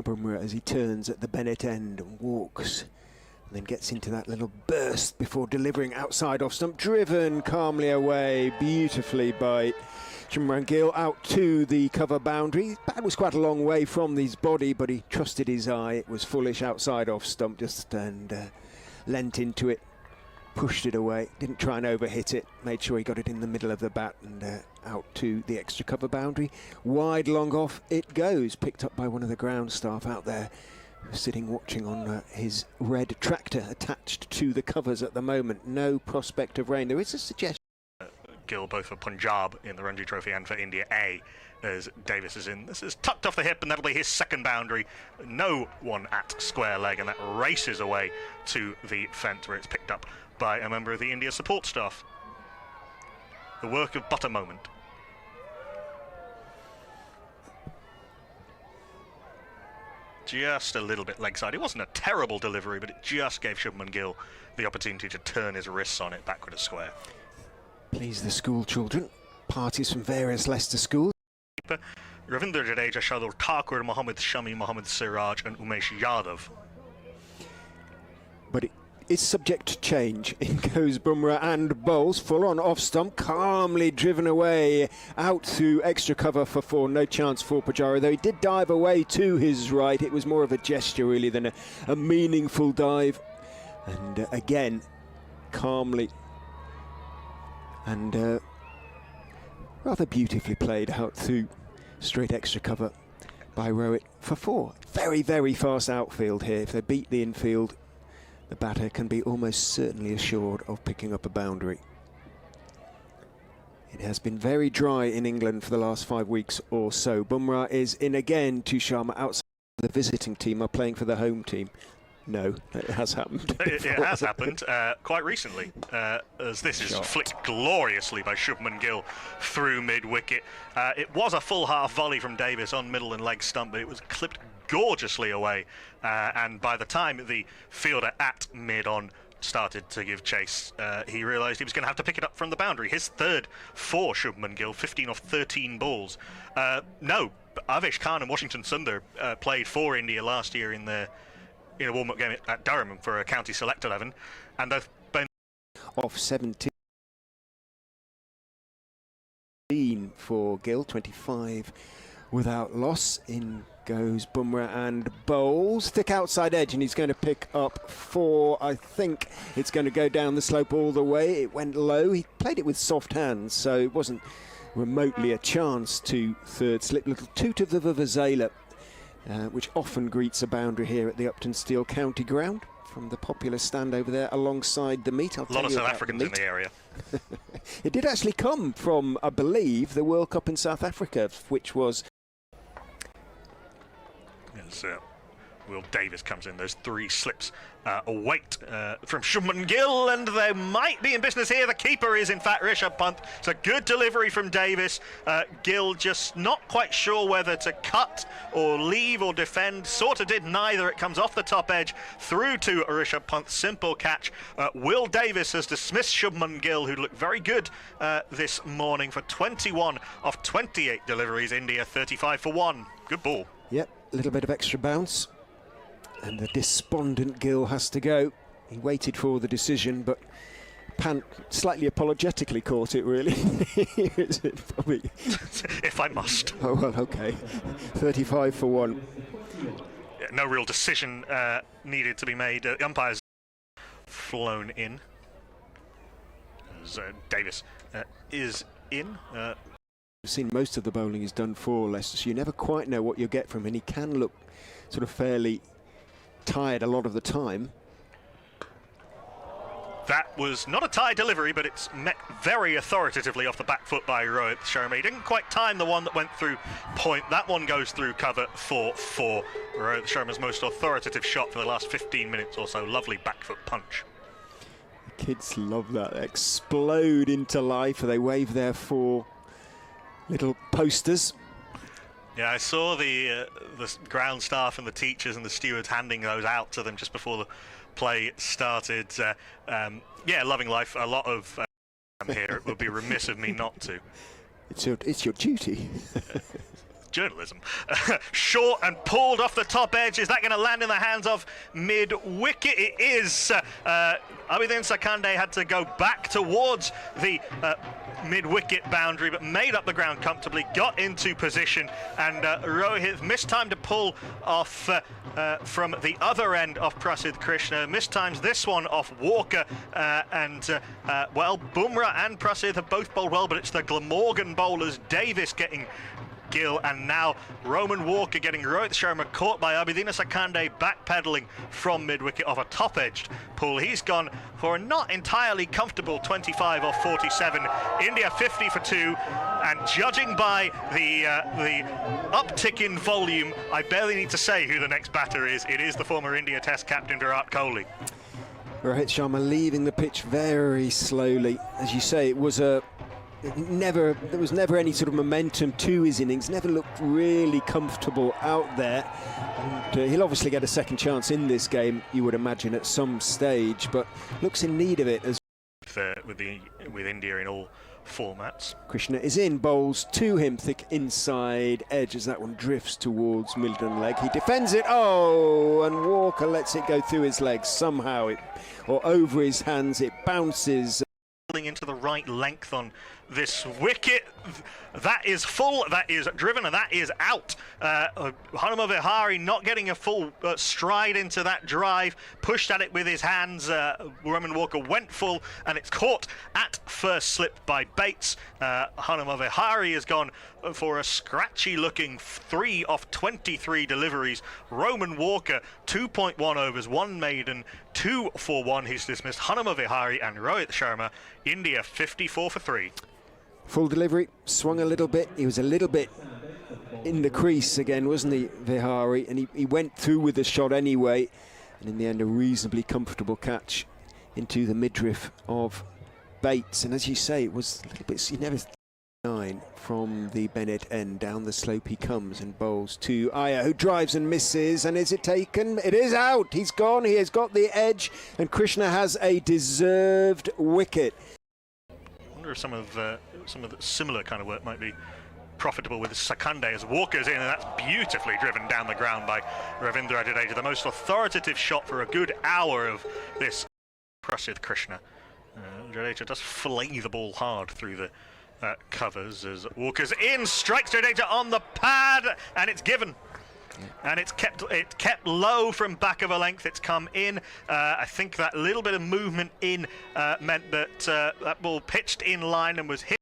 Bumrah as he turns at the Bennett end and walks, and then gets into that little burst before delivering outside off stump, driven calmly away beautifully by Shubman Gill out to the cover boundary. Bat was quite a long way from his body, but he trusted his eye. It was foolish outside off stump, just and leant into it, pushed it away, didn't try and overhit it, made sure he got it in the middle of the bat and out to the extra cover boundary. Wide long off it goes, picked up by one of the ground staff out there, sitting watching on his red tractor attached to the covers at the moment. No prospect of rain. There is a suggestion. Gill both for Punjab in the Ranji Trophy and for India A as Davis is in. This is tucked off the hip and that'll be his second boundary. No one at square leg, and that races away to the fence where it's picked up by a member of the India support staff. The work of but a moment. Just a little bit leg side. It wasn't a terrible delivery, but it just gave Shubman Gill the opportunity to turn his wrists on it backward at square. Please the school children, parties from various Leicester schools. Ravinder Jadeja, Shardul Thakur, Mohammad Shami, Mohammad Siraj and Umesh Yadav. But it is subject to change. In goes Bumrah and bowls, full on off stump, calmly driven away out to extra cover for 4. No chance for Pujara, though he did dive away to his right. It was more of a gesture really than a meaningful dive. And again, calmly and rather beautifully played out to straight extra cover by Rowett for 4. Very, very fast outfield here. If they beat the infield, the batter can be almost certainly assured of picking up a boundary. It has been very dry in England for the last 5 weeks or so. Bumrah is in again to Sharma outside. The visiting team are playing for the home team. No, it has happened. It has happened quite recently, as this is flicked gloriously by Shubman Gill through mid-wicket. It was a full half volley from Davis on middle and leg stump, but it was clipped gorgeously away. And by the time the fielder at mid-on started to give chase, he realised he was going to have to pick it up from the boundary. His third for Shubman Gill, 15 off 13 balls. No, Avesh Khan and Washington Sundar played for India last year in a warm-up game at Durham for a county select 11, and they've been off 17 for Gill, 25 without loss. In goes Bumrah and bowls, thick outside edge, and he's going to pick up 4. I think it's going to go down the slope all the way. It went low. He played it with soft hands, so it wasn't remotely a chance to third slip. Little toot of the vuvuzela, which often greets a boundary here at the Upton Steel County Ground from the popular stand over there alongside the meet. A lot of South Africans in the area. It did actually come from, I believe, the World Cup in South Africa, which was... Yes, Will Davis comes in. Those 3 slips await from Shubman Gill, and they might be in business here. The keeper is, in fact, Rishabh Pant. It's a good delivery from Davis. Gill just not quite sure whether to cut or leave or defend. Sort of did neither. It comes off the top edge through to Rishabh Pant. Simple catch. Will Davis has dismissed Shubman Gill, who looked very good this morning for 21 of 28 deliveries. India 35 for 1. Good ball. Yep, a little bit of extra bounce. And the despondent Gill has to go. He waited for the decision, but Pant slightly apologetically caught it, really. If I must. Oh, well, OK. 35 for 1. Yeah, no real decision needed to be made. The umpires flown in. As Davis is in. I've seen most of the bowling he's done for Leicester, so you never quite know what you'll get from him. He can look sort of fairly tired a lot of the time. That was not a tie delivery, but it's met very authoritatively off the back foot by Rohit Sharma. He didn't quite time the one that went through point. That one goes through cover for 4. Rohit Sharma's most authoritative shot for the last 15 minutes or so. Lovely back foot punch. The kids love that. They explode into life. They wave their 4 little posters. Yeah, I saw the ground staff and the teachers and the stewards handing those out to them just before the play started. Yeah, loving life. A lot of here. It would be remiss of me not to. It's your duty. journalism. Short and pulled off the top edge. Is that going to land in the hands of mid-wicket? It is. Abidin Sakande had to go back towards the mid-wicket boundary, but made up the ground comfortably, got into position, and Rohit mistimed to pull off from the other end of Prasidh Krishna, mistimes this one off Walker, well, Bumrah and Prasidh have both bowled well, but it's the Glamorgan bowlers, Davis getting Gill, and now Roman Walker getting Rohit Sharma caught by Abidin Sakande backpedaling from mid-wicket off a top-edged pull. He's gone for a not entirely comfortable 25 off 47. India 50 for 2, and judging by the uptick in volume, I barely need to say who the next batter is. It is the former India Test captain Virat Kohli. Rohit Sharma leaving the pitch very slowly. As you say, it was there was never any sort of momentum to his innings, never looked really comfortable out there. And he'll obviously get a second chance in this game, you would imagine, at some stage, but looks in need of it as with India in all formats. Krishna is in, bowls to him, thick inside edge as that one drifts towards Milden leg. He defends it, and Walker lets it go through his legs somehow, or over his hands, it bounces. Into the right length on this wicket. That is full, that is driven, and that is out. Hanuma Vihari not getting a full stride into that drive, pushed at it with his hands. Roman Walker went full, and it's caught at first slip by Bates. Hanuma Vihari has gone for a scratchy looking 3 off 23 deliveries. Roman Walker 2.1 overs, 1 maiden, 2 for 1. He's dismissed Hanuma Vihari and Rohit Sharma. India 54 for 3. Full delivery, swung a little bit. He was a little bit in the crease again, wasn't he, Vihari? And he went through with the shot anyway. And in the end, a reasonably comfortable catch into the midriff of Bates. And as you say, it was a little bit, he never 9 from the Bennett end. Down the slope he comes and bowls to Iyer, who drives and misses. And is it taken? It is out. He's gone. He has got the edge. And Krishna has a deserved wicket. If some of the similar kind of work might be profitable with Sakande as Walker's in, and that's beautifully driven down the ground by Ravindra Jadeja. The most authoritative shot for a good hour of this Prasidh Krishna. Jadeja does flay the ball hard through the covers as Walker's in, strikes Jadeja on the pad, and it's given. And it's kept low from back of a length. It's come in. I think that little bit of movement in meant that that ball pitched in line and was hit.